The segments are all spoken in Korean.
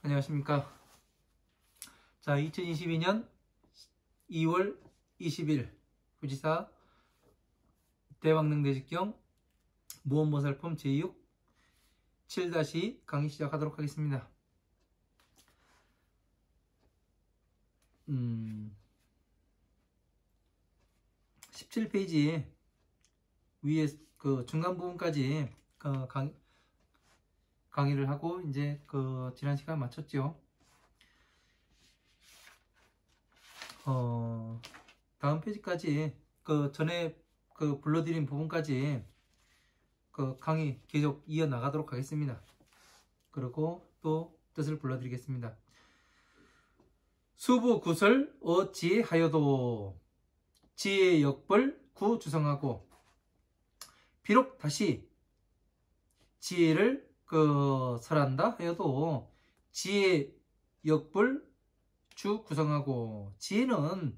안녕하십니까. 자, 2022년 2월 20일 후지사 대왕릉대직경 무언보살품 제6 7- 강의 시작하도록 하겠습니다. 17페이지 위에 그 중간 부분까지 강의를 하고 이제 지난 시간 마쳤죠. 다음 페이지까지 전에 불러드린 부분까지 강의 계속 이어나가도록 하겠습니다. 그리고 또 뜻을 불러드리겠습니다. 수부구설 어지하여도 지혜 역벌 구주성하고, 비록 다시 지혜를 설한다 하여도 지혜 역벌 주 구성하고, 지혜는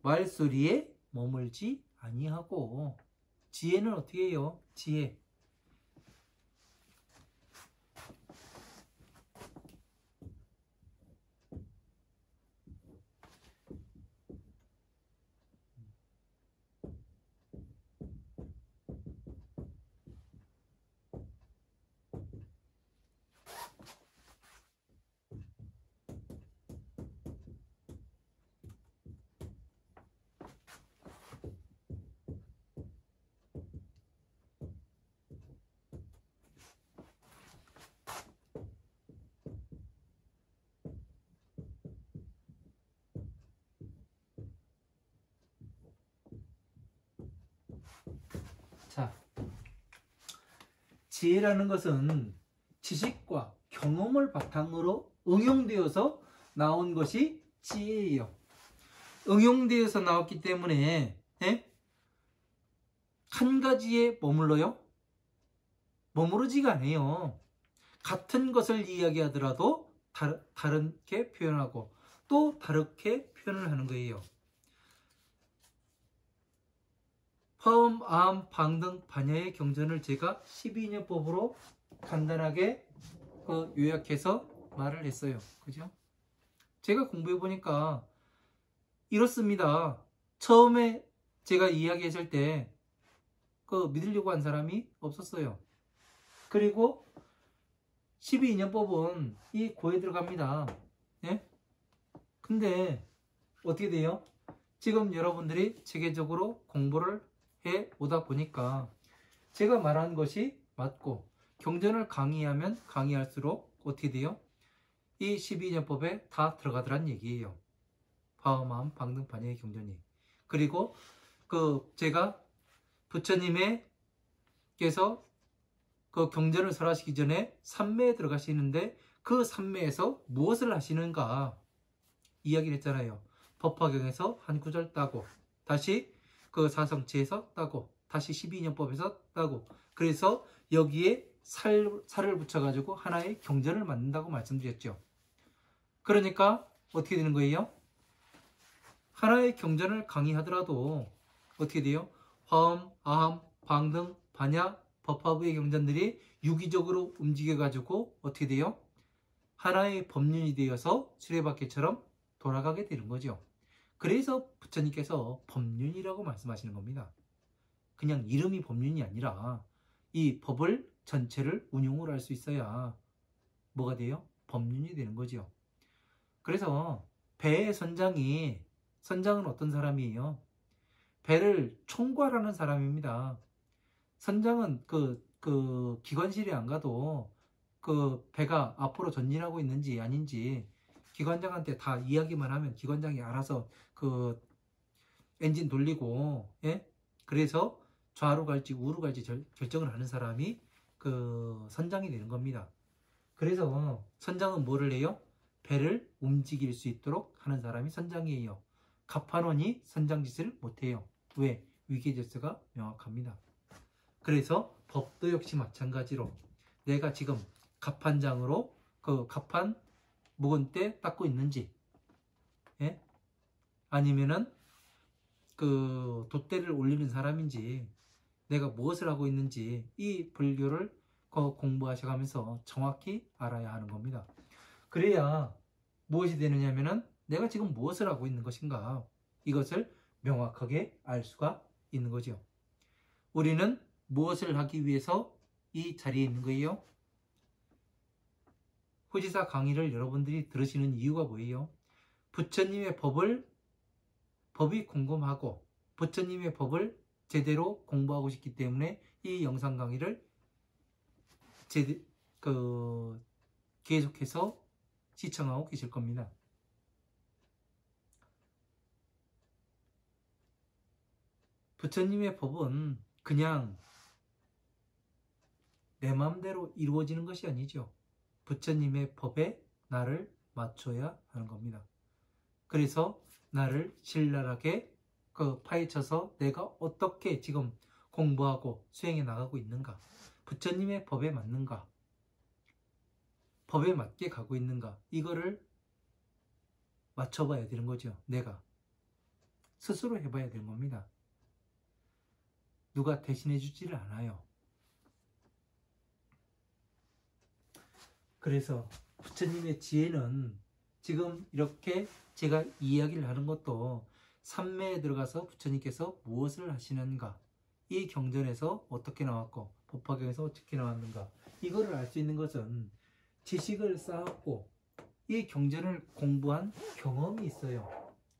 말소리에 머물지 아니하고, 지혜는 어떻게 해요? 지혜. 자, 지혜라는 것은 지식과 경험을 바탕으로 응용되어서 나온 것이 지혜예요. 응용되어서 나왔기 때문에 한 가지에 머물러요? 머무르지가 않아요. 같은 것을 이야기하더라도 다르게 표현하고 또 다르게 표현을 하는 거예요. 화엄, 아함, 방 등 반야의 경전을 제가 12인연법으로 간단하게 요약해서 말을 했어요. 그죠? 제가 공부해 보니까 이렇습니다. 처음에 제가 이야기했을 때 믿으려고 한 사람이 없었어요. 그리고 12인연법은 이 고에 들어갑니다. 예? 근데 어떻게 돼요? 지금 여러분들이 체계적으로 공부를 해 오다 보니까 제가 말한 것이 맞고, 경전을 강의하면 강의할수록 어떻게 돼요? 이 12인연법에 다 들어가더란 얘기예요. 화엄, 방등, 반야의 경전이. 그리고 제가 부처님께서 경전을 설하시기 전에 삼매에 들어가시는데 그 삼매에서 무엇을 하시는가 이야기를 했잖아요. 법화경에서 한 구절 따고, 다시 사성체에서 따고, 다시 12인연법에서 따고, 그래서 여기에 살을 붙여가지고 하나의 경전을 만든다고 말씀드렸죠. 그러니까 어떻게 되는 거예요? 하나의 경전을 강의하더라도 어떻게 돼요? 화엄, 아함, 방등, 반야, 법화부의 경전들이 유기적으로 움직여가지고 어떻게 돼요? 하나의 법륜이 되어서 수레바퀴처럼 돌아가게 되는 거죠. 그래서 부처님께서 법륜이라고 말씀하시는 겁니다. 그냥 이름이 법륜이 아니라 이 법을 전체를 운용을 할 수 있어야 뭐가 돼요? 법륜이 되는 거죠. 그래서 배의 선장은 어떤 사람이에요? 배를 총괄하는 사람입니다. 선장은 기관실에 안 가도 배가 앞으로 전진하고 있는지 아닌지 기관장한테 다 이야기만 하면 기관장이 알아서 엔진 돌리고, 그래서 좌로 갈지 우로 갈지 결정을 하는 사람이 선장이 되는 겁니다. 그래서 선장은 뭐를 해요? 배를 움직일 수 있도록 하는 사람이 선장이에요. 갑판원이 선장짓을 못해요. 왜? 위계질서가 명확합니다. 그래서 법도 역시 마찬가지로 내가 지금 갑판장으로 갑판 묵은 때 닦고 있는지, 아니면은 돛대를 올리는 사람인지, 내가 무엇을 하고 있는지 이 분류를 공부하셔가면서 정확히 알아야 하는 겁니다. 그래야 무엇이 되느냐면은 내가 지금 무엇을 하고 있는 것인가, 이것을 명확하게 알 수가 있는 거죠. 우리는 무엇을 하기 위해서 이 자리에 있는 거예요? 후지사 강의를 여러분들이 들으시는 이유가 뭐예요? 부처님의 법이 궁금하고 부처님의 법을 제대로 공부하고 싶기 때문에 이 영상 강의를 계속해서 시청하고 계실 겁니다. 부처님의 법은 그냥 내 마음대로 이루어지는 것이 아니죠. 부처님의 법에 나를 맞춰야 하는 겁니다. 그래서 나를 신랄하게 파헤쳐서 내가 어떻게 지금 공부하고 수행해 나가고 있는가, 부처님의 법에 맞는가, 법에 맞게 가고 있는가, 이거를 맞춰봐야 되는 거죠. 내가 스스로 해봐야 되는 겁니다. 누가 대신해 주지를 않아요. 그래서 부처님의 지혜는 지금 이렇게 제가 이야기를 하는 것도 삼매에 들어가서 부처님께서 무엇을 하시는가, 이 경전에서 어떻게 나왔고 법화경에서 어떻게 나왔는가, 이거를 알 수 있는 것은 지식을 쌓았고 이 경전을 공부한 경험이 있어요.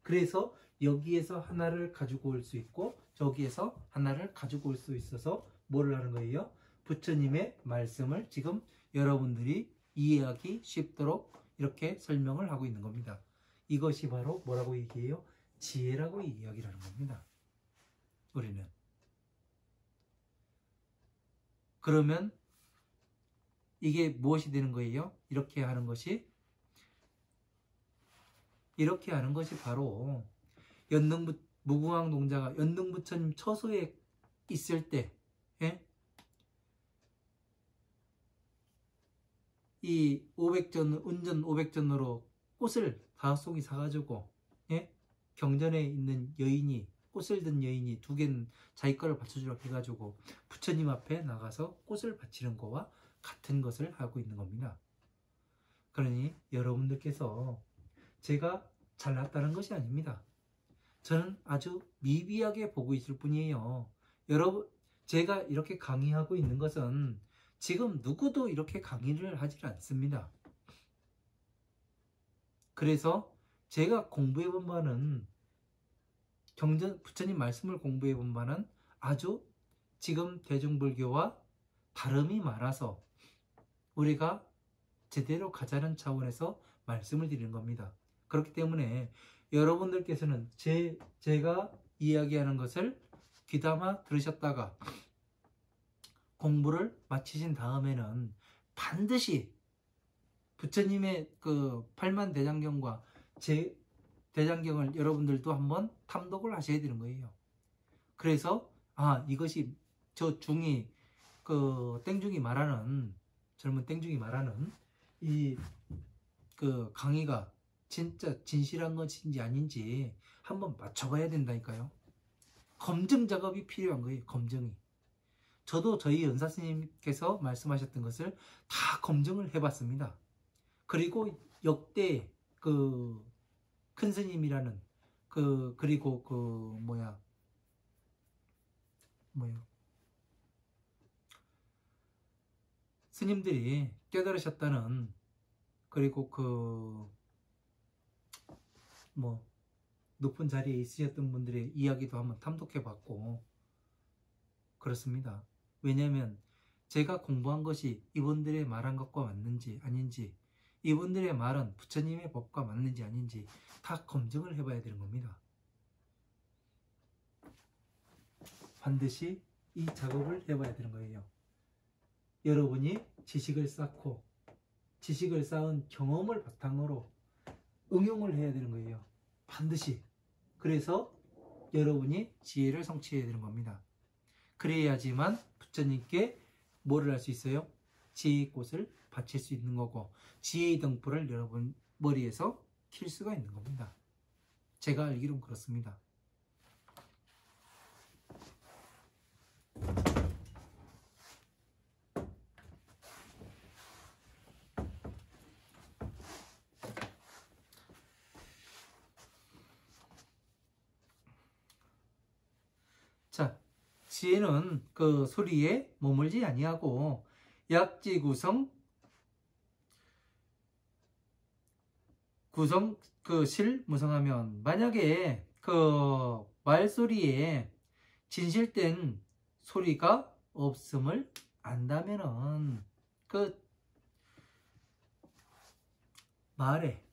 그래서 여기에서 하나를 가지고 올 수 있고 저기에서 하나를 가지고 올 수 있어서 뭐를 하는 거예요? 부처님의 말씀을 지금 여러분들이 이해하기 쉽도록 이렇게 설명을 하고 있는 겁니다. 이것이 바로 뭐라고 얘기해요? 지혜라고 이야기를 하는 겁니다. 우리는. 그러면 이게 무엇이 되는 거예요? 이렇게 하는 것이 바로 무궁왕 동자가 연등부처님 처소에 있을 때, 예? 이 500전, 운전 500전으로 꽃을 5송이 사가지고, 예? 경전에 있는 여인이, 꽃을 든 여인이 2개는 자기 거를 받쳐주라고 해가지고 부처님 앞에 나가서 꽃을 바치는 거와 같은 것을 하고 있는 겁니다. 그러니 여러분들께서 제가 잘났다는 것이 아닙니다. 저는 아주 미비하게 보고 있을 뿐이에요. 여러분, 제가 이렇게 강의하고 있는 것은 지금 누구도 이렇게 강의를 하지 않습니다. 그래서 제가 공부해 본 바는, 부처님 말씀을 공부해 본 바는 아주 지금 대중불교와 다름이 많아서 우리가 제대로 가자는 차원에서 말씀을 드리는 겁니다. 그렇기 때문에 여러분들께서는 제가 이야기하는 것을 귀담아 들으셨다가 공부를 마치신 다음에는 반드시 부처님의 그 팔만대장경과 제 대장경을 여러분들도 한번 탐독을 하셔야 되는 거예요. 그래서 이것이 저 중이 땡중이 말하는, 젊은 땡중이 말하는 이 강의가 진짜 진실한 것인지 아닌지 한번 맞춰봐야 된다니까요. 검증 작업이 필요한 거예요. 검증이. 저도 저희 연사 스님께서 말씀하셨던 것을 다 검증을 해봤습니다. 그리고 역대 큰 스님이라는 그리고 스님들이 깨달으셨다는, 그리고 높은 자리에 있으셨던 분들의 이야기도 한번 탐독해봤고 그렇습니다. 왜냐하면 제가 공부한 것이 이분들의 말한 것과 맞는지 아닌지, 이분들의 말은 부처님의 법과 맞는지 아닌지 다 검증을 해봐야 되는 겁니다. 반드시 이 작업을 해봐야 되는 거예요. 여러분이 지식을 쌓고 지식을 쌓은 경험을 바탕으로 응용을 해야 되는 거예요. 반드시. 그래서 여러분이 지혜를 성취해야 되는 겁니다. 그래야지만 부처님께 뭐를 할 수 있어요? 지혜의 꽃을 바칠 수 있는 거고 지혜의 등불을 여러분 머리에서 킬 수가 있는 겁니다. 제가 알기로는 그렇습니다. 지혜는 그 소리에 머물지 아니하고 약지 구성 그 실 무성하면, 만약에 그 말소리에 진실된 소리가 없음을 안다면은, 그 말에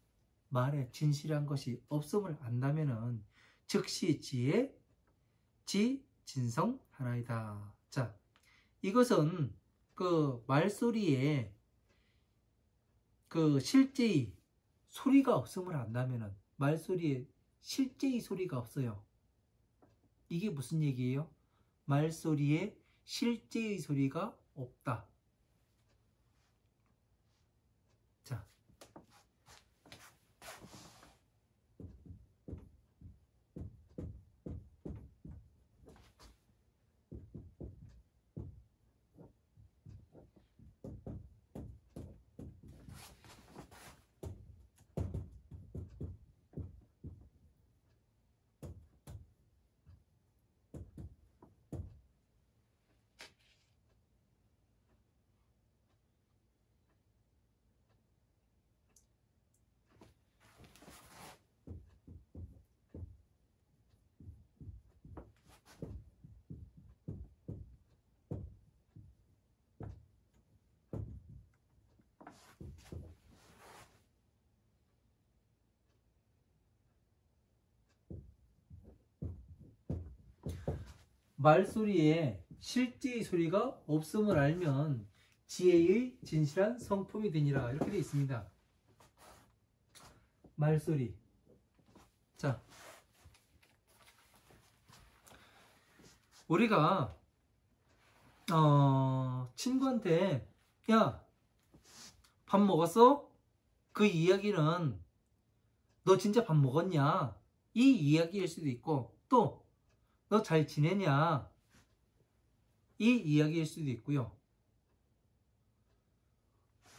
진실한 것이 없음을 안다면은 즉시 지혜 진성 하나이다. 자, 이것은 그 말소리에 그 실제의 소리가 없음을 안다면은, 말소리에 실제의 소리가 없어요. 이게 무슨 얘기예요? 말소리에 실제의 소리가 없다. 자, 말소리에 실제의 소리가 없음을 알면 지혜의 진실한 성품이 되니라. 이렇게 되어 있습니다. 말소리. 자, 우리가 친구한테 야, 밥 먹었어? 그 이야기는 너 진짜 밥 먹었냐? 이 이야기일 수도 있고, 또 너 잘 지내냐? 이 이야기일 수도 있고요.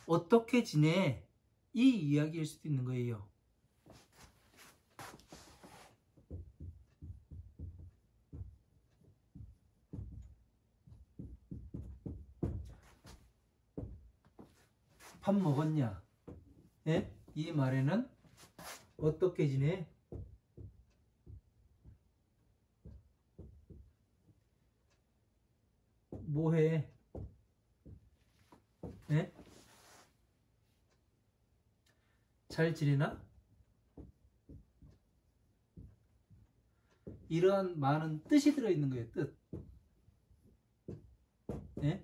어떻게 지내? 이 이야기일 수도 있는 거예요. 밥 먹었냐? 예? 이 말에는 어떻게 지내? 뭐해? 예? 잘 지내나? 이러한 많은 뜻이 들어있는 거예요. 뜻. 예?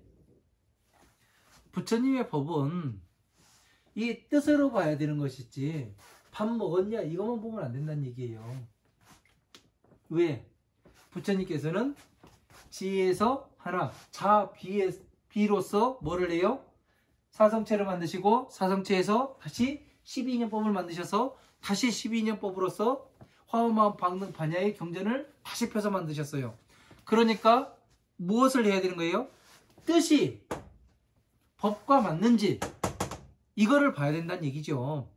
부처님의 법은 이 뜻으로 봐야 되는 것이지, 밥 먹었냐 이것만 보면 안 된다는 얘기예요. 왜? 부처님께서는 지에서 하나, 비로서 뭐를 해요? 사성체를 만드시고, 사성체에서 다시 12인연법을 만드셔서 다시 12인연법으로서 화엄마음 방능 반야의 경전을 다시 펴서 만드셨어요. 그러니까 무엇을 해야 되는 거예요? 뜻이 법과 맞는지 이거를 봐야 된다는 얘기죠.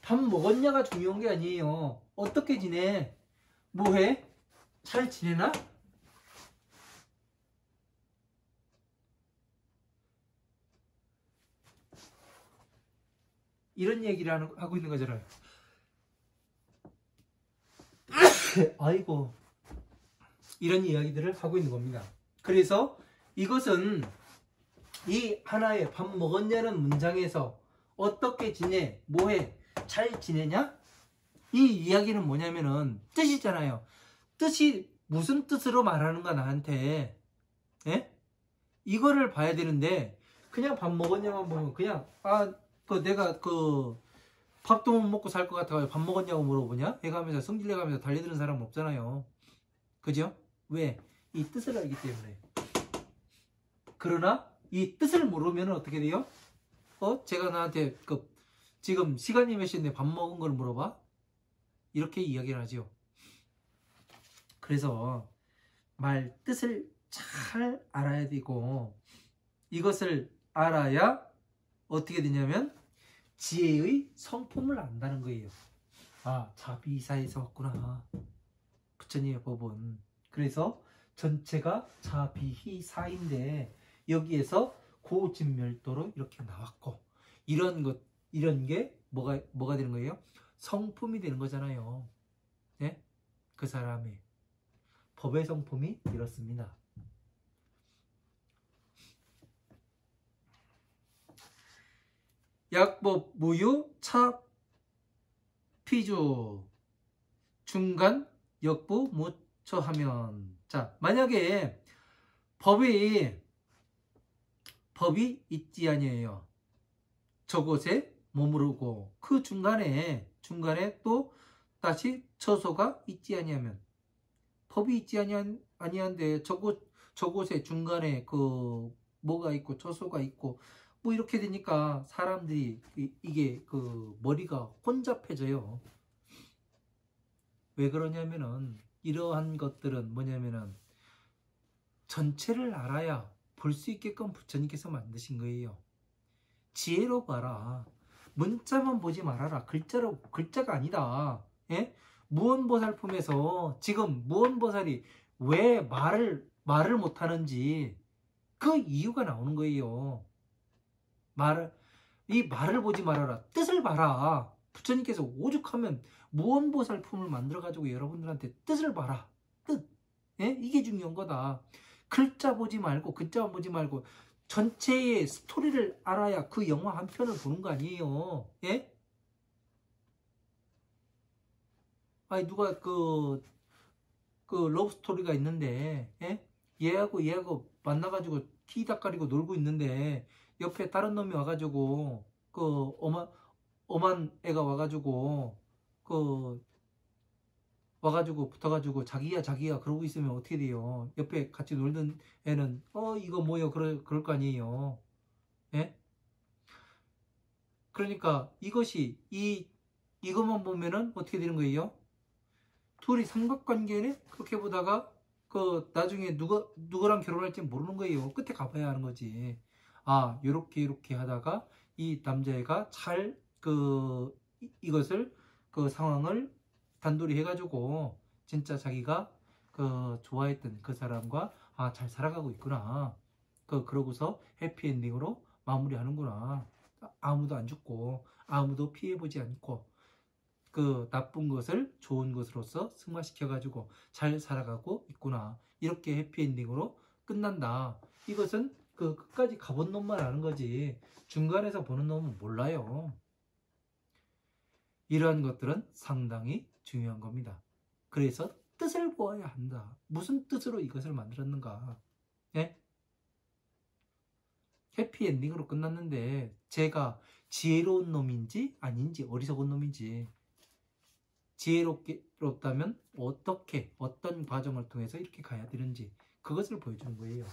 밥 먹었냐가 중요한 게 아니에요. 어떻게 지내? 뭐해? 잘 지내나? 이런 얘기를 하고 있는 거잖아요. 아이고, 이런 이야기들을 하고 있는 겁니다. 그래서 이것은 이 하나의 밥 먹었냐는 문장에서 어떻게 지내? 뭐해? 잘 지내냐? 이 이야기는 뭐냐면은 뜻이잖아요. 뜻이 무슨 뜻으로 말하는가 나한테. 예? 이거를 봐야 되는데 그냥 밥 먹었냐만 보면 그냥 내가 밥도 못 먹고 살 것 같아요. 밥 먹었냐고 물어보냐? 해가면서 성질내가면서 달려드는 사람은 없잖아요. 그죠? 왜? 이 뜻을 알기 때문에. 그러나 이 뜻을 모르면 어떻게 돼요? 제가 나한테 지금 시간이 몇 시인데 밥 먹은 걸 물어봐? 이렇게 이야기를 하죠. 그래서 말 뜻을 잘 알아야 되고, 이것을 알아야 어떻게 되냐면 지혜의 성품을 안다는 거예요. 자비이사에서 왔구나. 부처님의 법은. 그래서 전체가 자, 비, 희, 사인데 여기에서 고진멸도로 이렇게 나왔고, 이런 게 뭐가 되는 거예요? 성품이 되는 거잖아요. 네? 그 사람의 법의 성품이 이렇습니다. 약법 무유 차 피주 중간 역부 무처하면. 자, 만약에 법이 있지 아니에요. 저곳에 머무르고 그 중간에 또 다시 처소가 있지 아니하면, 법이 있지 아니한데 저곳에 중간에 그 뭐가 있고 처소가 있고 뭐 이렇게 되니까 사람들이 이게 그 머리가 혼잡해져요. 왜 그러냐면은 이러한 것들은 뭐냐면은 전체를 알아야 볼 수 있게끔 부처님께서 만드신 거예요. 지혜로 봐라. 문자만 보지 말아라. 글자가 아니다. 예? 무언보살품에서 지금 무언보살이 왜 말을 못하는지 그 이유가 나오는 거예요. 이 말을 보지 말아라. 뜻을 봐라. 부처님께서 오죽하면 무언보살품을 만들어가지고 여러분들한테 뜻을 봐라. 뜻. 예? 이게 중요한 거다. 글자만 보지 말고 전체의 스토리를 알아야 그 영화 한 편을 보는 거 아니에요. 예? 아니, 누가 그 러브 스토리가 있는데, 예? 얘하고 만나가지고 키 닦아리고 놀고 있는데, 옆에 다른 놈이 와가지고, 엄한 애가 와가지고, 붙어가지고, 자기야, 그러고 있으면 어떻게 돼요? 옆에 같이 놀던 애는, 이거 뭐요? 그럴 거 아니에요. 예? 그러니까 이것만 보면은 어떻게 되는 거예요? 둘이 삼각관계네? 그렇게 보다가, 나중에 누구랑 결혼할지 모르는 거예요. 끝에 가봐야 하는 거지. 아, 요렇게 하다가, 이 남자애가 이것을, 상황을 단돌이 해가지고 진짜 자기가 좋아했던 그 사람과 잘 살아가고 있구나. 그러고서 해피엔딩으로 마무리하는구나. 아무도 안 죽고 아무도 피해보지 않고 나쁜 것을 좋은 것으로서 승화시켜가지고 잘 살아가고 있구나. 이렇게 해피엔딩으로 끝난다. 이것은 끝까지 가본 놈만 아는 거지 중간에서 보는 놈은 몰라요. 이러한 것들은 상당히 중요한 겁니다. 그래서 뜻을 보아야 한다. 무슨 뜻으로 이것을 만들었는가? 예? 해피엔딩으로 끝났는데 제가 지혜로운 놈인지 아닌지 어리석은 놈인지, 지혜롭다면 어떤 과정을 통해서 이렇게 가야 되는지 그것을 보여주는 거예요.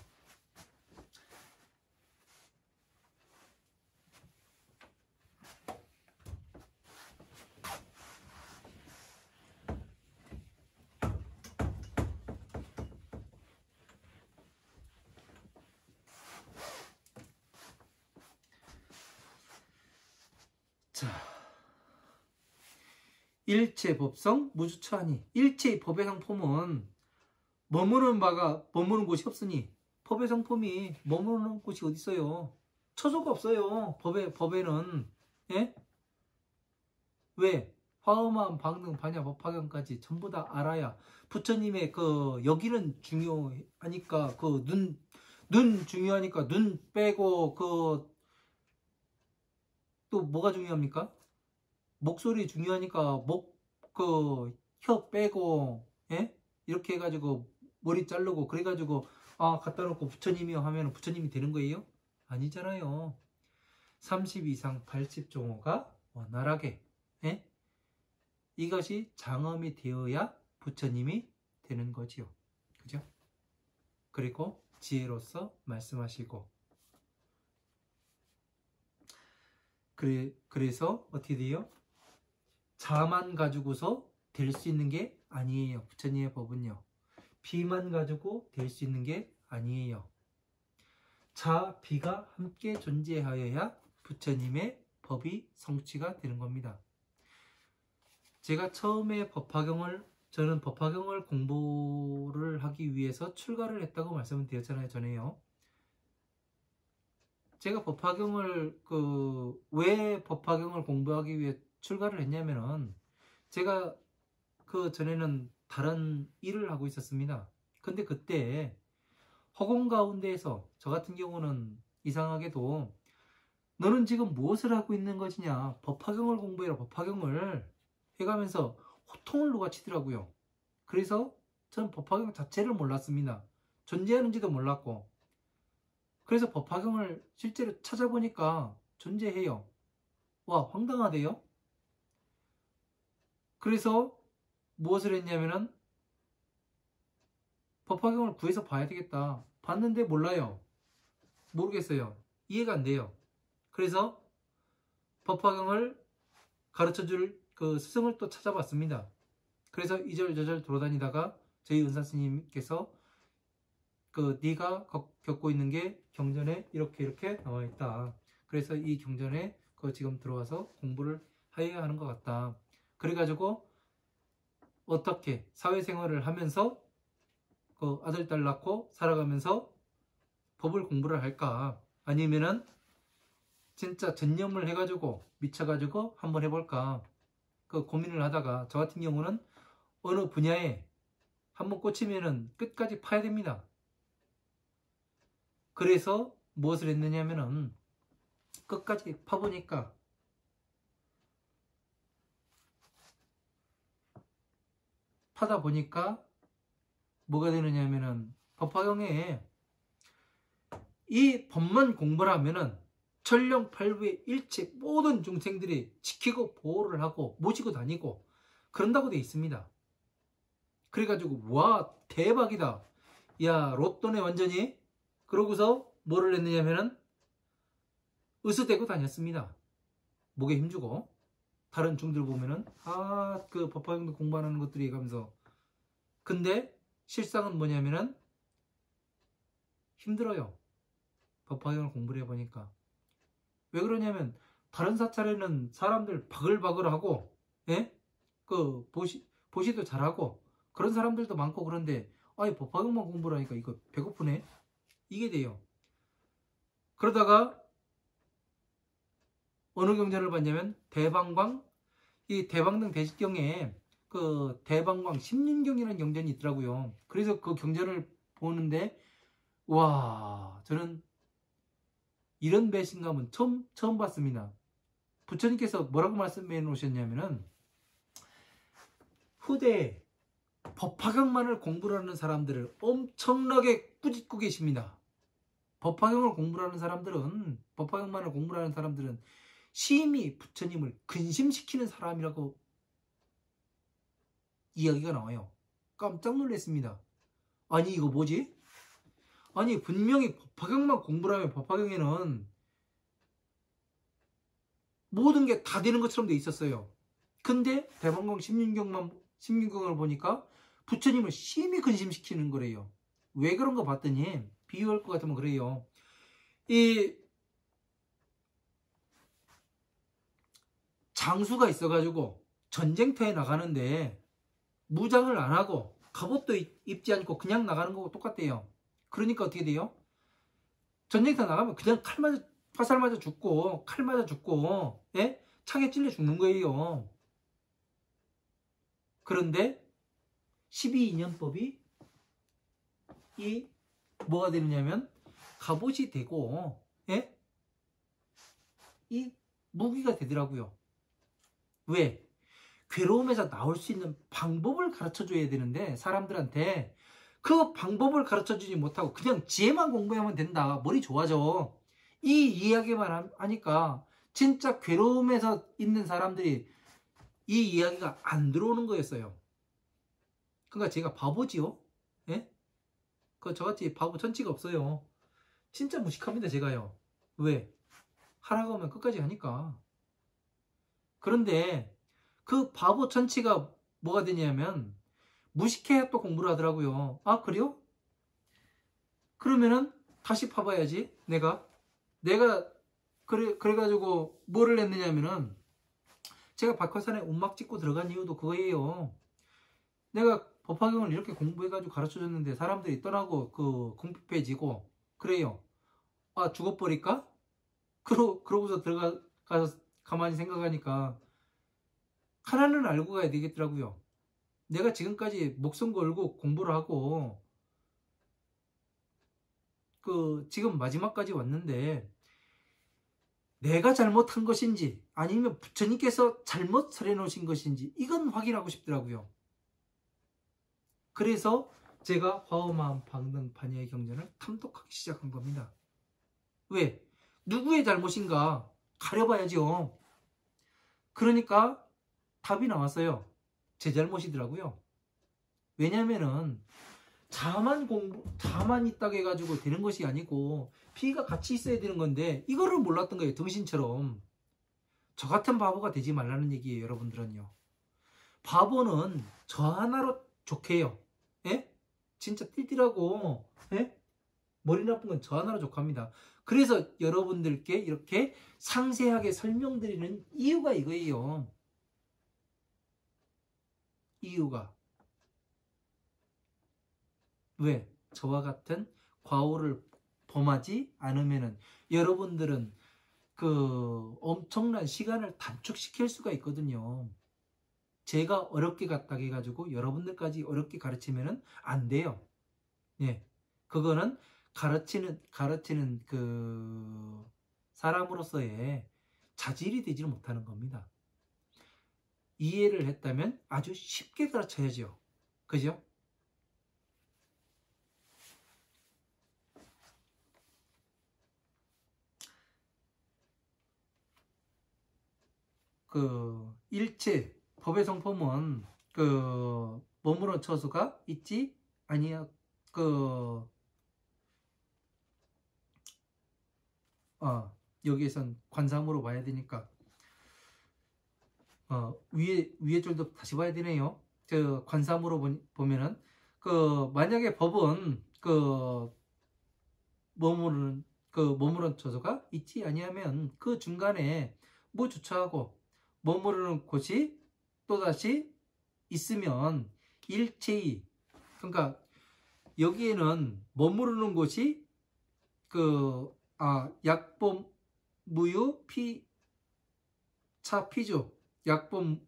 자, 일체 법성 무주처하니. 일체의 법의 성품은 머무는 곳이 없으니. 법의 성품이 머무는 곳이 어디 있어요? 처소가 없어요. 법에는. 예? 왜? 화엄함, 방등, 반야, 법화경까지 전부 다 알아야 부처님의 여기는 중요하니까 눈 중요하니까 눈 빼고 또 뭐가 중요합니까? 목소리 중요하니까 혀 빼고, 예? 이렇게 해가지고 머리 자르고 그래가지고 갖다 놓고 부처님이요 하면 부처님이 되는 거예요? 아니잖아요. 30 이상 80종호가 원활하게, 예? 이것이 장엄이 되어야 부처님이 되는 거지요. 그죠? 그리고 지혜로서 말씀하시고, 그래서 어떻게 돼요? 자만 가지고서 될 수 있는 게 아니에요. 부처님의 법은요. 비만 가지고 될 수 있는 게 아니에요. 자, 비가 함께 존재하여야 부처님의 법이 성취가 되는 겁니다. 제가 처음에 법화경을 저는 법화경을 공부를 하기 위해서 출가를 했다고 말씀을 드렸잖아요, 전에요. 제가 법화경을 왜 법화경을 공부하기 위해 출가를 했냐면은 제가 그 전에는 다른 일을 하고 있었습니다. 근데 그때 허공 가운데에서 저 같은 경우는 이상하게도 너는 지금 무엇을 하고 있는 것이냐, 법화경을 공부해라, 법화경을 해가면서 호통을 놓아치더라고요. 그래서 저는 법화경 자체를 몰랐습니다. 존재하는지도 몰랐고, 그래서 법화경을 실제로 찾아보니까 존재해요. 와, 황당하대요. 그래서 무엇을 했냐면은 법화경을 구해서 봐야 되겠다. 봤는데 몰라요. 모르겠어요. 이해가 안 돼요. 그래서 법화경을 가르쳐줄 그 스승을 또 찾아봤습니다. 그래서 이절저절 돌아다니다가 저희 은사 스님께서 네가 겪고 있는 게 경전에 이렇게 나와 있다. 그래서 이 경전에 지금 들어와서 공부를 해야 하는 것 같다. 그래가지고 어떻게 사회생활을 하면서 아들 딸 낳고 살아가면서 법을 공부를 할까, 아니면은 진짜 전념을 해가지고 미쳐가지고 한번 해볼까, 고민을 하다가 저 같은 경우는 어느 분야에 한번 꽂히면은 끝까지 파야 됩니다. 그래서 무엇을 했느냐면은 끝까지 파보니까 파다 보니까 뭐가 되느냐면은 법화경에 이 법만 공부를 하면은 천령팔부의 일체 모든 중생들이 지키고 보호를 하고 모시고 다니고 그런다고 되어 있습니다. 그래가지고 와, 대박이다, 야, 로또네 완전히. 그러고서 뭐를 했느냐면은 으스대고 다녔습니다. 목에 힘주고. 다른 중들 보면은 그 법화경도 공부하는 것들이 가면서. 근데 실상은 뭐냐면은 힘들어요. 법화경을 공부를 해보니까. 왜 그러냐면 다른 사찰에는 사람들 바글바글하고, 예? 보시도 잘하고 그런 사람들도 많고, 그런데 법화경만 공부를 하니까 이거 배고프네, 이게 돼요. 그러다가 어느 경전을 봤냐면 대방광, 이 대방등 대식경에 대방광 심륜경이라는 경전이 있더라고요. 그래서 그 경전을 보는데 와, 저는 이런 배신감은 처음 봤습니다. 부처님께서 뭐라고 말씀해 놓으셨냐면은 후대에 법화경만을 공부를 하는 사람들을 엄청나게 꾸짖고 계십니다. 법화경만을 공부를 하는 사람들은 심히 부처님을 근심시키는 사람이라고 이야기가 나와요. 깜짝 놀랐습니다. 아니 이거 뭐지? 아니 분명히 법화경만 공부를 하면 법화경에는 모든 게 다 되는 것처럼 돼 있었어요. 근데 대방광 심륜경을 보니까 부처님을 심히 근심시키는 거래요. 왜 그런가 봤더니 비유할 것 같으면 그래요. 이 장수가 있어가지고 전쟁터에 나가는데 무장을 안 하고 갑옷도 입지 않고 그냥 나가는 거고 똑같대요. 그러니까 어떻게 돼요? 전쟁터 나가면 그냥 화살 맞아 죽고 칼 맞아 죽고, 예? 창에 찔려 죽는 거예요. 그런데 12인연법이 뭐가 되느냐면 갑옷이 되고, 예? 이 무기가 되더라고요. 왜? 괴로움에서 나올 수 있는 방법을 가르쳐 줘야 되는데 사람들한테 그 방법을 가르쳐 주지 못하고 그냥 지혜만 공부하면 된다, 머리 좋아져, 이 이야기만 하니까 진짜 괴로움에서 있는 사람들이 이 이야기가 안 들어오는 거였어요. 그러니까 제가 바보지요? 예? 저같이 바보 천치가 없어요. 진짜 무식합니다, 제가요. 왜? 하라고 하면 끝까지 하니까. 그런데 그 바보 천치가 뭐가 되냐면 무식해야 또 공부를 하더라고요. 아, 그래요? 그러면은 다시 파봐야지. 내가 그래가지고 뭐를 했느냐면은 제가 박화산에 움막 찍고 들어간 이유도 그거예요. 내가 법화경을 이렇게 공부해가지고 가르쳐줬는데 사람들이 떠나고 그 궁핍해지고 그래요. 아, 죽어버릴까? 그러고서 들어가서 가만히 생각하니까 하나는 알고 가야 되겠더라고요. 내가 지금까지 목숨 걸고 공부를 하고 지금 마지막까지 왔는데 내가 잘못한 것인지 아니면 부처님께서 잘못 설해 놓으신 것인지 이건 확인하고 싶더라고요. 그래서 제가 화엄한 방등 반야의 경전을 탐독하기 시작한 겁니다. 왜? 누구의 잘못인가 가려봐야죠. 그러니까 답이 나왔어요. 제 잘못이더라고요. 왜냐면은 자만 있다고 해가지고 되는 것이 아니고 피가 같이 있어야 되는 건데 이거를 몰랐던 거예요. 등신처럼. 저 같은 바보가 되지 말라는 얘기예요. 여러분들은요. 바보는 저 하나로 족해요. 예? 진짜 띨띨하고 예? 머리 나쁜 건 저 하나로 족합니다. 그래서 여러분들께 이렇게 상세하게 설명드리는 이유가 이거예요. 이유가 왜? 저와 같은 과오를 범하지 않으면은 여러분들은 엄청난 시간을 단축시킬 수가 있거든요. 제가 어렵게 갔다 해가지고 여러분들까지 어렵게 가르치면은 안 돼요. 예. 그거는 가르치는 사람으로서의 자질이 되지를 못하는 겁니다. 이해를 했다면 아주 쉽게 가르쳐야죠. 그죠? 일체 법의 성품은 머무른 처소가 있지 아니야. 여기에선 관삼으로 봐야 되니까 위에 줄도 다시 봐야 되네요. 관삼으로 보면은 만약에 법은 머무른 처소가 있지 아니하면 그 중간에 무주처하고 머무르는 곳이 또다시 있으면 일체이, 그러니까 여기에는 머무르는 곳이 약범 무유 차피주, 약범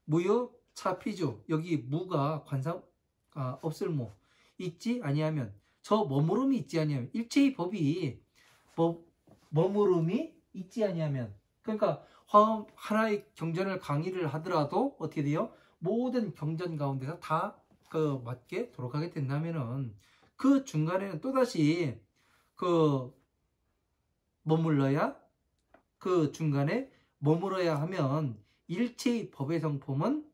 무유 차피주, 여기 무가 관상 없을 무 있지 아니하면, 저 머무름이 있지 아니하면, 일체의 법이 머무름이 있지 아니하면, 그러니까 화엄 하나의 경전을 강의를 하더라도 어떻게 돼요? 모든 경전 가운데서 다 맞게 돌아가게 된다면은 그 중간에는 또다시 머물러야, 그 중간에 머물러야 하면 일체의 법의 성품은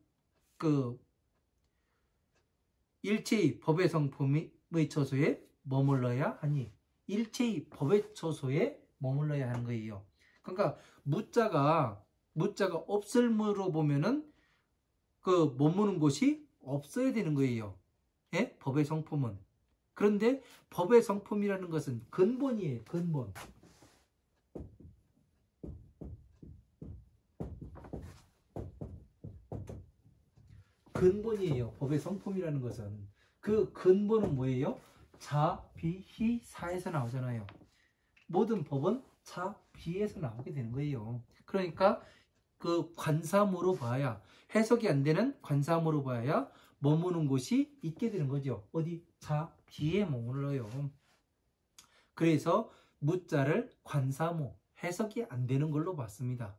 일체의 법의 성품의 처소에 머물러야 하니, 일체의 법의 처소에 머물러야 하는 거예요. 그러니까 무자가 없을 무로 보면은 머무는 곳이 없어야 되는 거예요. 예? 법의 성품은. 그런데 법의 성품이라는 것은 근본이에요. 근본. 근본이에요. 법의 성품이라는 것은. 그 근본은 뭐예요? 자, 비, 히, 사에서 나오잖아요. 모든 법은 자, 비에서 나오게 되는 거예요. 그러니까 관삼으로 봐야, 해석이 안 되는 관삼으로 봐야 머무는 곳이 있게 되는 거죠. 어디? 자, 비에 머물러요. 그래서 무자를 관삼으로 해석이 안 되는 걸로 봤습니다.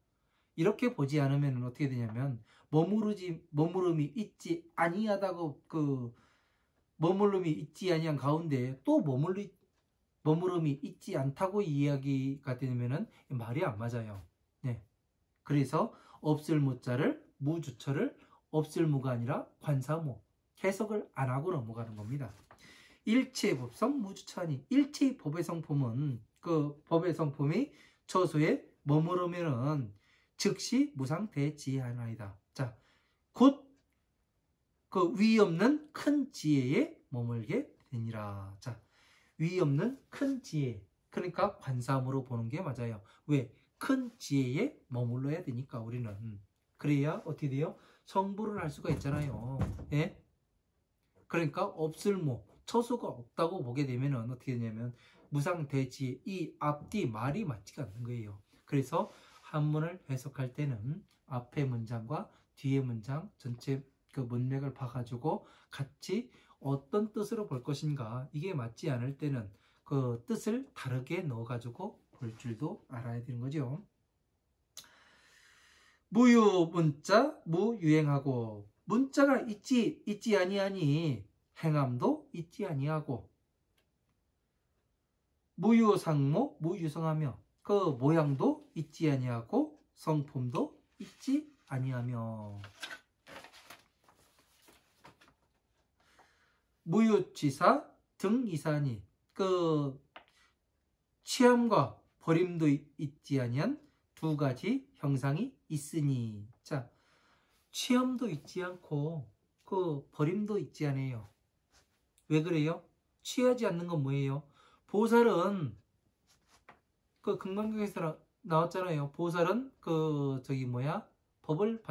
이렇게 보지 않으면 어떻게 되냐면, 머무름이 있지 아니하다고 머무름이 있지 아니한 가운데 또 머무름이 있지 않다고 이야기가 되면은 말이 안 맞아요. 네. 그래서 없을 무자를, 무주처를 없을 무가 아니라 관사무, 해석을 안 하고 넘어가는 겁니다. 일체의 법성 무주처하니, 일체의 법의 성품은 법의 성품이 처소에 머무르면은 즉시 무상대지하나이다. 자, 곧 위 없는 큰 지혜에 머물게 되니라. 자, 위 없는 큰 지혜, 그러니까 관삼으로 보는 게 맞아요. 왜? 큰 지혜에 머물러야 되니까 우리는. 그래야 어떻게 돼요? 성불을 할 수가 있잖아요. 예? 그러니까 없을모, 처수가 없다고 보게 되면 어떻게 되냐면 무상대지 이 앞뒤 말이 맞지가 않는 거예요. 그래서 한문을 해석할 때는 앞의 문장과 뒤의 문장 전체 그 문맥을 봐가지고 같이 어떤 뜻으로 볼 것인가, 이게 맞지 않을 때는 그 뜻을 다르게 넣어가지고 볼 줄도 알아야 되는 거죠. 무유문자 무유행하고, 문자가 있지 아니하니 행함도 있지 아니하고, 무유상모 무유성하며 그 모양도 있지 아니하고 성품도 있지 아니하며, 무유취사 등이사니 그 취함과 버림도 있지 아니한 두 가지 형상이 있으니. 자, 취함도 있지 않고 그 버림도 있지 않아요. 왜 그래요? 취하지 않는 건 뭐예요? 보살은 그 금강경에서 나왔잖아요. 보살은 그 저기 뭐야 법을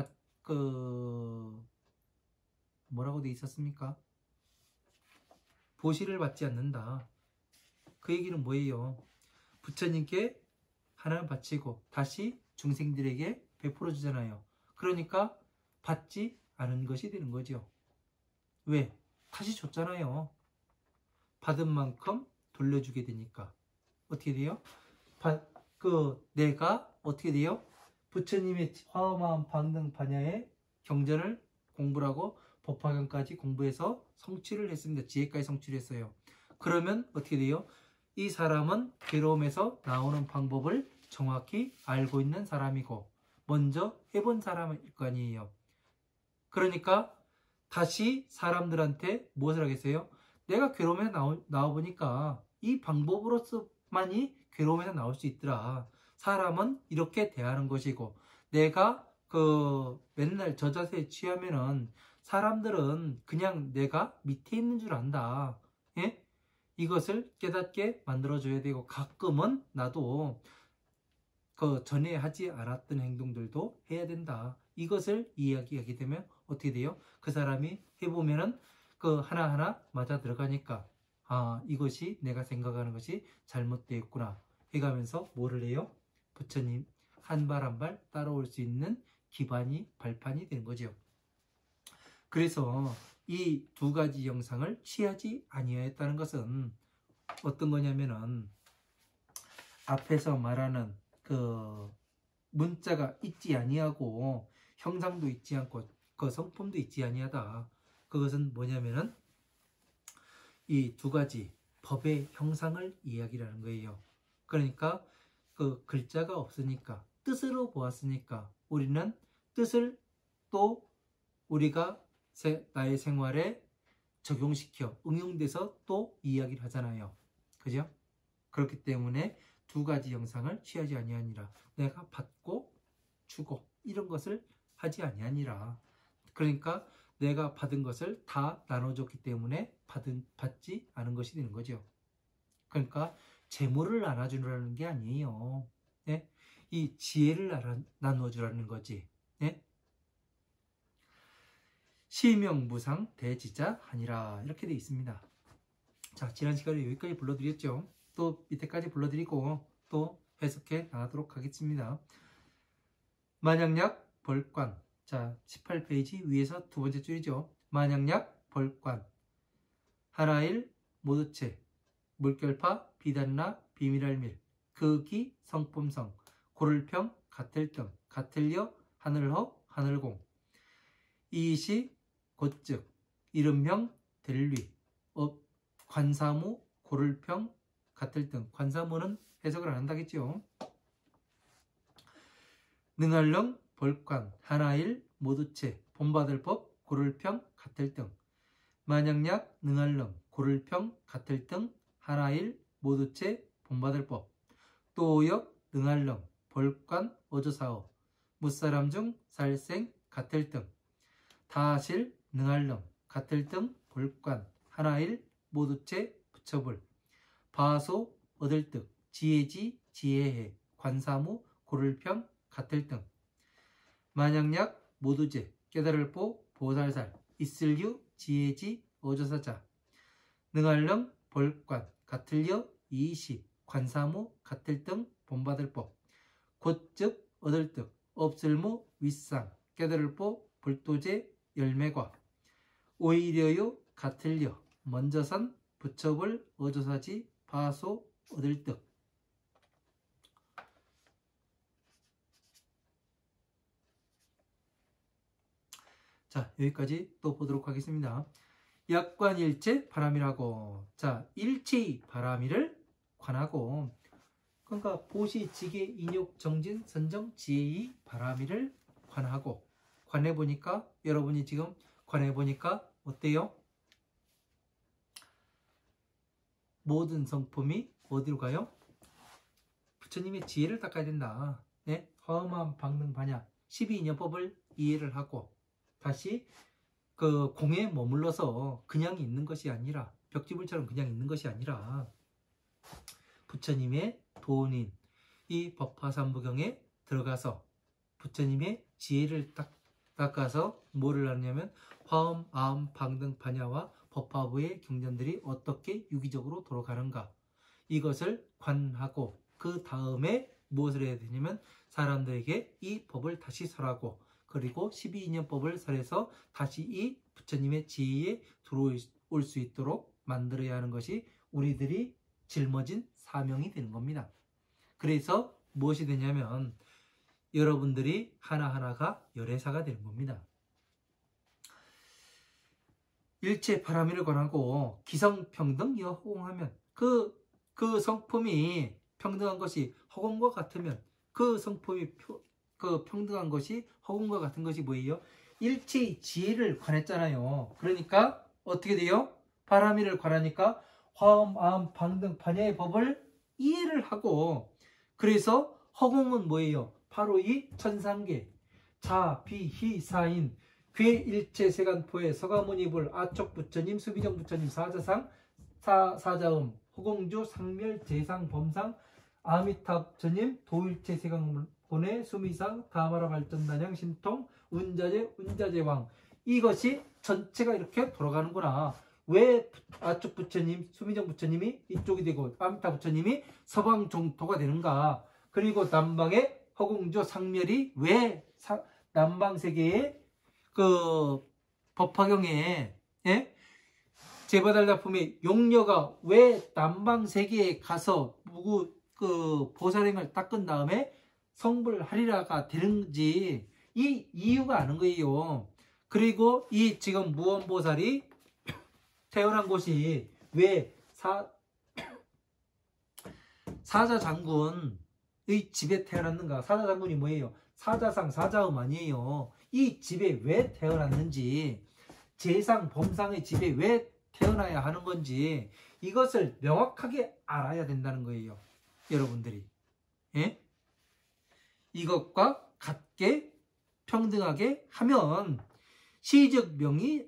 뭐라고 돼 있었습니까? 보시를 받지 않는다. 그 얘기는 뭐예요? 부처님께 하나를 바치고 다시 중생들에게 베풀어 주잖아요. 그러니까 받지 않은 것이 되는 거죠. 왜? 다시 줬잖아요. 받은 만큼 돌려주게 되니까. 어떻게 돼요? 내가 어떻게 돼요? 부처님의 화엄한 반등 반야의 경전을 공부를 하고 법화경까지 공부해서 성취를 했습니다. 지혜까지 성취를 했어요. 그러면 어떻게 돼요? 이 사람은 괴로움에서 나오는 방법을 정확히 알고 있는 사람이고 먼저 해본 sa람일 거 아니에요. 그러니까 다시 사람들한테 무엇을 하겠어요? 내가 괴로움에 나와보니까 이 방법으로서만이 괴로움에서 나올 수 있더라. 사람은 이렇게 대하는 것이고, 내가 맨날 저 자세에 취하면은 사람들은 그냥 내가 밑에 있는 줄 안다. 예? 이것을 깨닫게 만들어줘야 되고, 가끔은 나도 전에 하지 않았던 행동들도 해야 된다. 이것을 이야기하게 되면 어떻게 돼요? 그 사람이 해보면은 하나하나 맞아 들어가니까, 아, 이것이 내가 생각하는 것이 잘못되었구나 해가면서 뭐를 해요? 부처님 한 발 한 발 따라올 수 있는 기반이, 발판이 되는 거죠. 그래서 이 두 가지 영상을 취하지 아니하였다는 것은 어떤 거냐면은 앞에서 말하는 문자가 있지 아니하고 형상도 있지 않고 그 성품도 있지 아니하다. 그것은 뭐냐면은 이 두 가지 법의 형상을 이야기하는 거예요. 그러니까 그 글자가 없으니까, 뜻으로 보았으니까 우리는 뜻을 또 우리가 나의 생활에 적용시켜 응용돼서 또 이야기를 하잖아요. 그죠? 그렇기 때문에 두 가지 형상을 취하지 아니하니라. 내가 받고 주고 이런 것을 하지 아니하니라. 그러니까 내가 받은 것을 다 나눠줬기 때문에 받지 않은 것이 되는 거죠. 그러니까 재물을 나눠주라는 게 아니에요. 네? 이 지혜를 나눠주라는 거지. 네? 시명무상 대지자 하니라, 이렇게 되어 있습니다. 자, 지난 시간에 여기까지 불러드렸죠. 또 밑에까지 불러드리고 또 해석해 나가도록 하겠습니다. 만약약 벌관. 자, 18페이지 위에서 두 번째 줄이죠. 만약약 벌관. 하나일 모두체. 물결파 비단나 비밀알밀. 극이 성품성. 고를평 같을등. 같을려 하늘허 하늘공. 이시 곧즉. 이름명 델위. 관사무 고를평 같을등. 관사무는 해석을 안 한다겠죠. 능할령 벌관 하나일 모두체 본받을 법 고를평 같을등. 만약약 능할령 고를평 같을등 하나일 모두체 본받을 법. 또역 능할령 벌관 어조사어 무사람 중 살생 같을등. 다실 능할령 같을등 벌관 하나일 모두체 부처불. 바소 얻을득 지혜지 지혜해 관사무 고를평 같을등. 만약약 모두제 깨달을보 보살살 있을유 지혜지 어조사자. 능할능 볼관 같을여 이시 관사무 같을 등 본받을 법. 곧즉 얻을 득 없을무 윗상 깨달을 법 불도제 열매과. 오히려요 같을려 먼저선 부처볼 어조사지 파소 얻을 득. 자, 여기까지 또 보도록 하겠습니다. 약관일체 바람이라고. 자, 일체의 바람이를 관하고, 그러니까 보시, 지계, 인욕, 정진, 선정, 지혜의 바람이를 관하고. 관해보니까 여러분이 지금 관해보니까 어때요? 모든 성품이 어디로 가요? 부처님의 지혜를 닦아야 된다. 네? 화엄함 방능 반야 12인연법을 이해를 하고 다시 그 공에 머물러서 그냥 있는 것이 아니라 벽지불처럼 그냥 있는 것이 아니라 부처님의 도인 이 법화삼부경에 들어가서 부처님의 지혜를 닦아서 뭐를 하냐면 화엄, 아엄, 방등, 반야와 법화부의 경전들이 어떻게 유기적으로 돌아가는가 이것을 관하고 그 다음에 무엇을 해야 되냐면 사람들에게 이 법을 다시 설하고 그리고 12인연법을 설해서 다시 이 부처님의 지혜에 들어올 수 있도록 만들어야 하는 것이 우리들이 짊어진 사명이 되는 겁니다. 그래서 무엇이 되냐면 여러분들이 하나하나가 열애사가 되는 겁니다. 일체 바람이를 권하고 기성평등이여 허공하면 그 성품이 평등한 것이 허공과 같으면 그 성품이 그 평등한 것이 허공과 같은 것이 뭐예요? 일체의 지혜를 관했잖아요. 그러니까 어떻게 돼요? 바람이를 관하니까 화엄, 아엄, 방등, 반야의 법을 이해를 하고 그래서 허공은 뭐예요? 바로 이 천상계 자, 비, 희, 사인 괴 일체 세간포의 서가모니불 아촉 부처님 수비정 부처님 사자상 사자음 허공주 상멸 재상 범상 아미타 부처님 도일체 세간본의 수미상 다마라 발전단양 신통 운자재 운자재왕 이것이 전체가 이렇게 돌아가는구나. 왜 아촉 부처님 수미정 부처님이 이쪽이 되고 아미타 부처님이 서방 종토가 되는가. 그리고 남방의 허공주 상멸이 왜 남방 세계의 그 법화경에 예? 제바달라품의 용녀가 왜 남방 세계에 가서 그 보살행을 닦은 다음에 성불하리라가 되는지 이 이유가 아는 거예요. 그리고 이 지금 무언보살이 태어난 곳이 왜 사자장군의 집에 태어났는가? 사자장군이 뭐예요? 사자상 사자음 아니에요. 이 집에 왜 태어났는지 재상 범상의 집에 왜 태어나야 하는 건지 이것을 명확하게 알아야 된다는 거예요. 여러분들이 예? 이것과 같게 평등하게 하면 시적 명이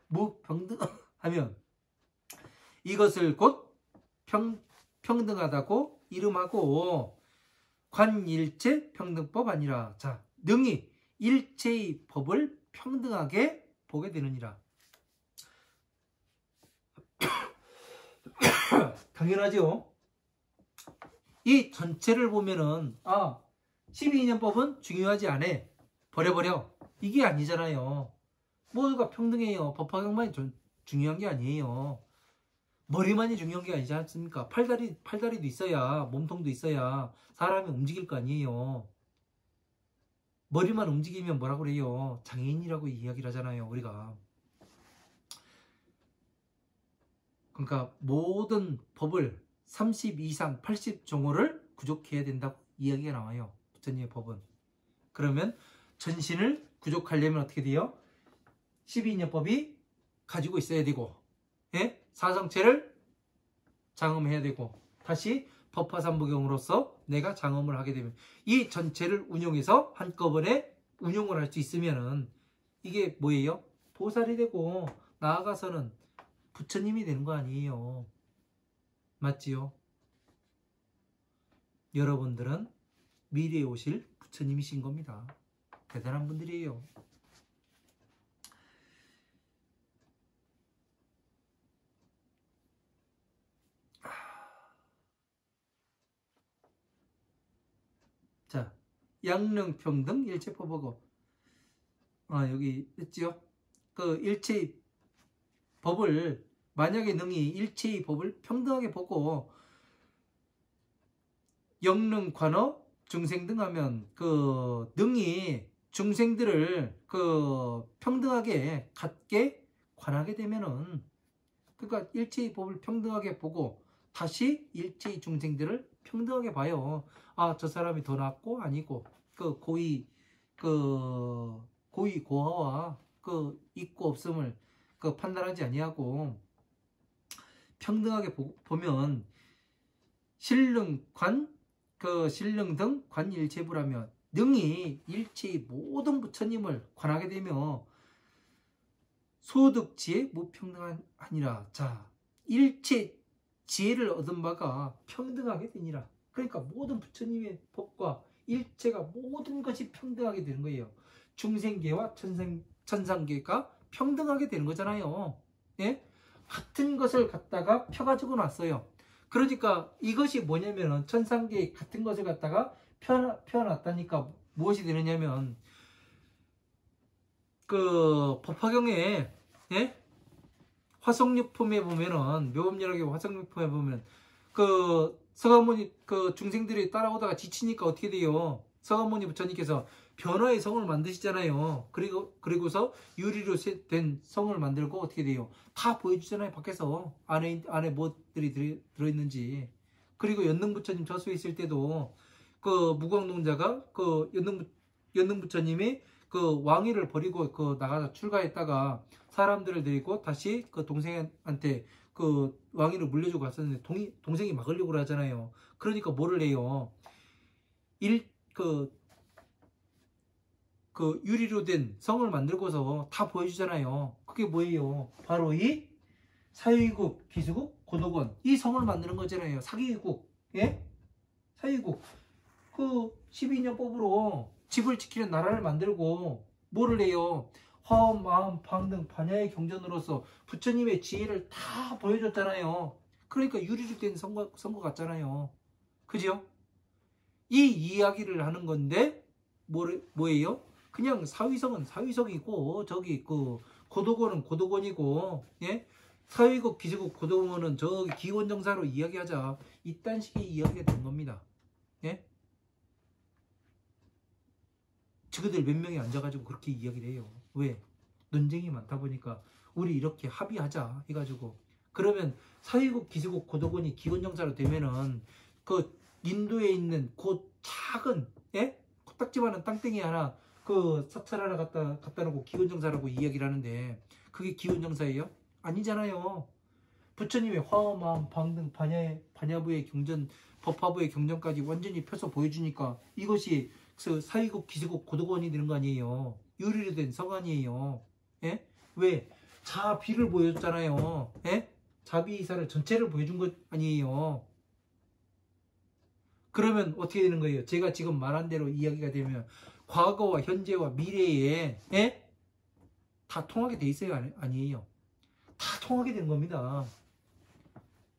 무평등하면 이것을 곧 평등하다고 이름하고 관일체 평등법 아니라 자 능히 일체의 법을 평등하게 보게 되느니라. 당연하죠. 이 전체를 보면은 12인연법은 중요하지 않아 버려버려 이게 아니잖아요. 모두가 평등해요. 법화경만이 중요한 게 아니에요. 머리만이 중요한 게 아니지 않습니까? 팔다리도 있어야 몸통도 있어야 사람이 움직일 거 아니에요. 머리만 움직이면 뭐라고 그래요? 장애인이라고 이야기를 하잖아요. 우리가. 그러니까 모든 법을 30 이상 80종호를 구족해야 된다고 이야기가 나와요. 부처님의 법은. 그러면 전신을 구족하려면 어떻게 돼요? 12인연법이 가지고 있어야 되고 예? 사성체를 장엄해야 되고 다시 법화삼부경으로서 내가 장엄을 하게 되면 이 전체를 운용해서 한꺼번에 운용을 할 수 있으면은 이게 뭐예요? 보살이 되고 나아가서는 부처님이 되는 거 아니에요. 맞지요? 여러분들은 미래에 오실 부처님이신 겁니다. 대단한 분들이에요. 자, 양능평등 일체법하고 여기 있지요. 그 일체의 법을 만약에 능이 일체의 법을 평등하게 보고 영능, 관어, 중생 등 하면 그 능이 중생들을 그 평등하게 같게 관하게 되면은 그러니까 일체의 법을 평등하게 보고 다시 일체의 중생들을 평등하게 봐요. 아, 저 사람이 더 낫고 아니고 그 고의 고하와 그 있고 없음을 그 판단하지 아니하고 평등하게 보면 신능, 관, 그 신능 등 관일체부라면 능히 일체의 모든 부처님을 관하게 되며 소득지혜 무평등하니라. 자, 일체 지혜를 얻은 바가 평등하게 되니라. 그러니까 모든 부처님의 법과 일체가 모든 것이 평등하게 되는 거예요. 중생계와 천상계가 평등하게 되는 거잖아요. 예? 같은 것을 갖다가 펴가지고 놨어요. 그러니까 이것이 뭐냐면은 천상계의 같은 것을 갖다가 펴놨다니까 무엇이 되느냐면 그 법화경에 예? 화성육품에 보면은 묘법열학의 화성육품에 보면 그 서가모니 그 중생들이 따라오다가 지치니까 어떻게 돼요? 서가모니 부처님께서 변화의 성을 만드시잖아요. 그리고서 유리로 된 성을 만들고 어떻게 돼요? 다 보여주잖아요. 밖에서 안에 뭐들이 들어있는지. 그리고 연능 부처님 저수에 있을 때도 그 무광농자가 그 연능 부처님이 그 왕위를 버리고 그 나가서 출가했다가 사람들을 데리고 다시 그 동생한테 그 왕위를 물려주고 갔었는데 동생이 막으려고 하잖아요. 그러니까 뭐를 해요? 그 유리로 된 성을 만들고서 다 보여주잖아요. 그게 뭐예요? 바로 이 사유국, 기수국, 고도권 이 성을 만드는 거잖아요. 사기국, 예? 사유국 그 12년법으로 집을 지키는 나라를 만들고 뭐를 해요? 화엄, 마음, 방등, 반야의 경전으로서 부처님의 지혜를 다 보여줬잖아요. 그러니까 유리로 된 성과 같잖아요. 그죠? 이 이야기를 하는 건데 뭐예요? 그냥 사위성은 사위성이고 저기 그 고도권은 고도권이고 예? 사위국, 기수국, 고도권은 저기 기원정사로 이야기하자. 이딴 식의 이야기가 된 겁니다. 예? 저희들 몇 명이 앉아가지고 그렇게 이야기를 해요. 왜? 논쟁이 많다 보니까 우리 이렇게 합의하자 해가지고 그러면 사회국, 기수국, 고도권이 기원정사로 되면은 그 인도에 있는 그 작은 예? 코딱지만한 땅덩이 하나 그 사찰 하나 갖다 놓고 기원정사라고 이야기를 하는데 그게 기원정사예요? 아니잖아요. 부처님의 화엄, 방등, 반야부의 경전, 법화부의 경전까지 완전히 펴서 보여주니까 이것이 사위국, 기수국, 고도권이 되는 거 아니에요. 유리로 된 성안이에요. 예? 왜? 자비를 보여줬잖아요. 예? 자비이사를 전체를 보여준 것 아니에요. 그러면 어떻게 되는 거예요? 제가 지금 말한 대로 이야기가 되면 과거와 현재와 미래에 예? 다 통하게 돼 있어요? 아니에요. 다 통하게 되는 겁니다.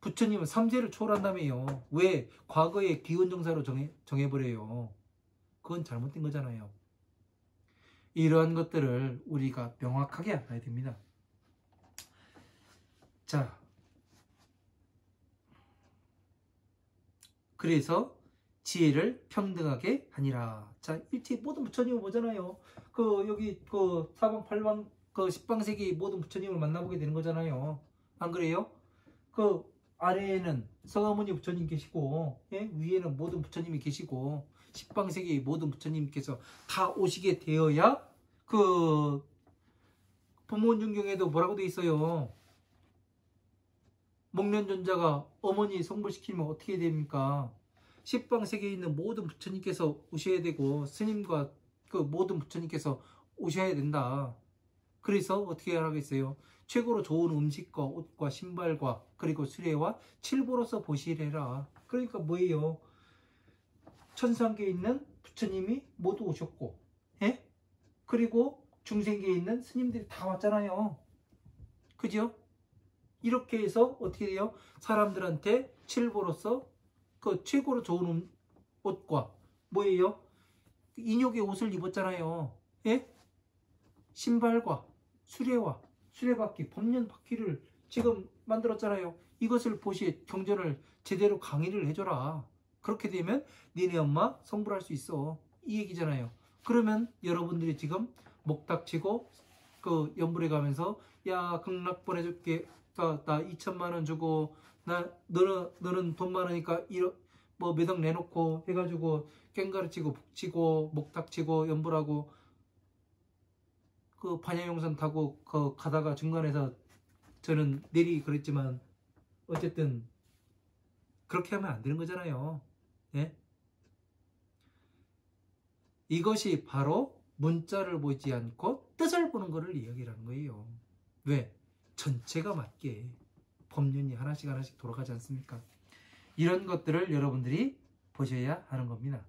부처님은 삼세를 초월한다며요. 왜? 과거의 기원정사로 정해버려요. 그건 잘못된 거잖아요. 이러한 것들을 우리가 명확하게 알아야 됩니다. 자, 그래서 지혜를 평등하게 하니라. 자, 일체 모든 부처님을 보잖아요. 그 여기 그 사방 팔방 그 십방세기 모든 부처님을 만나보게 되는 거잖아요. 안 그래요? 그 아래에는 서가모니 부처님 계시고 예? 위에는 모든 부처님이 계시고 십방세계의 모든 부처님께서 다 오시게 되어야 그 부모윤경에도 뭐라고 돼 있어요? 목련존자가 어머니 성불시키면 어떻게 됩니까? 십방세계에 있는 모든 부처님께서 오셔야 되고 스님과 그 모든 부처님께서 오셔야 된다. 그래서 어떻게 하라겠어요? 최고로 좋은 음식과 옷과 신발과 그리고 수레와 칠보로서 보시래라. 그러니까 뭐예요? 천상계에 있는 부처님이 모두 오셨고 예? 그리고 중생계에 있는 스님들이 다 왔잖아요. 그죠? 이렇게 해서 어떻게 돼요? 사람들한테 칠보로서 그 최고로 좋은 옷과 뭐예요? 인욕의 옷을 입었잖아요. 예? 신발과 수레와 수레바퀴, 법륜 바퀴를 지금 만들었잖아요. 이것을 보시에 경전을 제대로 강의를 해줘라. 그렇게 되면 니네 엄마 성불할 수 있어. 이 얘기잖아요. 그러면 여러분들이 지금 목닥치고 그 연불에 가면서 야 극락 보내줄게. 나 2천만 원 주고 너는 돈 많으니까 뭐 매덕 내놓고 해가지고 깽가르치고 북치고 목닥치고 연불하고 그 반야용산 타고 그 가다가 중간에서 저는 내리 그랬지만 어쨌든 그렇게 하면 안 되는 거잖아요. 예? 이것이 바로 문자를 보지 않고 뜻을 보는 것을 이야기하는 거예요. 왜? 전체가 맞게 법륜이 하나씩 하나씩 돌아가지 않습니까? 이런 것들을 여러분들이 보셔야 하는 겁니다.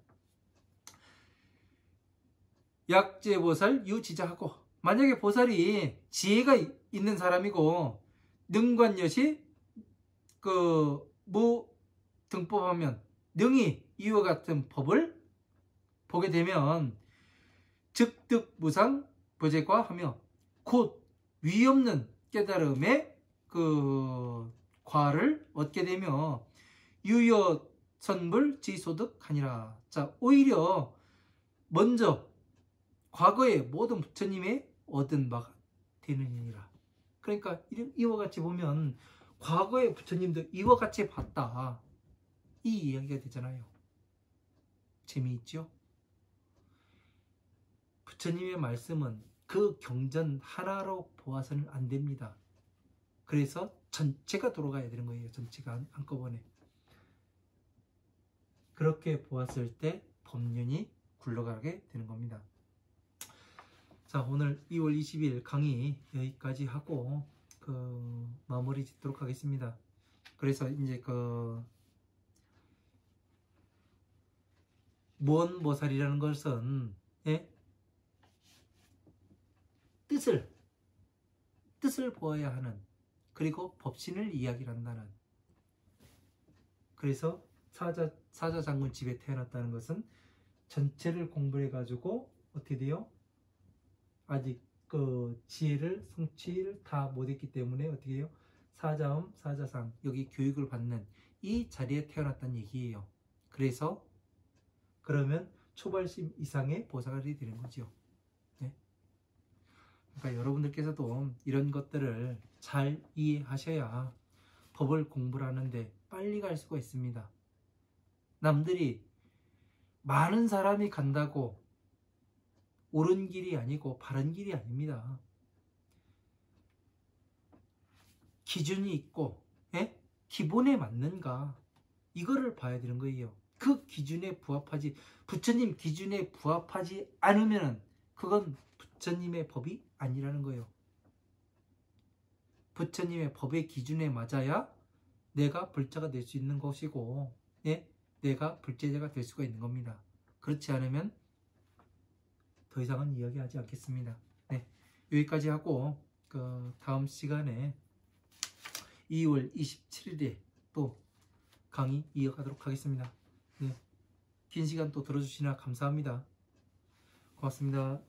약제보살 유지자하고, 만약에 보살이 지혜가 있는 사람이고 능관여시 등법하면 능히 이와 같은 법을 보게 되면 즉득무상 보제과하며 곧 위없는 깨달음의 과를 얻게 되며 유여선불 지소득하니라. 자, 오히려 먼저 과거의 모든 부처님의 얻은 바가 되느니라. 그러니까 이와 같이 보면 과거의 부처님도 이와 같이 봤다. 이 이야기가 되잖아요. 재미있죠? 부처님의 말씀은 그 경전 하나로 보아서는 안 됩니다. 그래서 전체가 돌아가야 되는 거예요. 전체가 한꺼번에. 그렇게 보았을 때 법륜이 굴러가게 되는 겁니다. 자, 오늘 2월 20일 강의 여기까지 하고 마무리 짓도록 하겠습니다. 그래서 이제 무언보살이라는 것은 뜻을 보아야 하는, 그리고 법신을 이야기를 한다는. 그래서 사자 장군 집에 태어났다는 것은 전체를 공부해 가지고 어떻게 돼요? 아직 지혜를 성취를 다 못했기 때문에 어떻게 해요? 사자음 사자상, 여기 교육을 받는 이 자리에 태어났다는 얘기예요. 그래서 그러면 초발심 이상의 보살이 되는 거죠. 네? 그러니까 여러분들께서도 이런 것들을 잘 이해하셔야 법을 공부를 하는데 빨리 갈 수가 있습니다. 남들이 많은 사람이 간다고 옳은 길이 아니고 바른 길이 아닙니다. 기준이 있고 기본에 맞는가, 이거를 봐야 되는 거예요. 그 기준에 부합하지, 부처님 기준에 부합하지 않으면 그건 부처님의 법이 아니라는 거예요. 부처님의 법의 기준에 맞아야 내가 불자가 될 수 있는 것이고 내가 불제자가 될 수가 있는 겁니다. 그렇지 않으면 더 이상은 이야기하지 않겠습니다. 네, 여기까지 하고 다음 시간에 2월 27일에 또 강의 이어가도록 하겠습니다. 네, 긴 시간 또 들어주시나 감사합니다. 고맙습니다.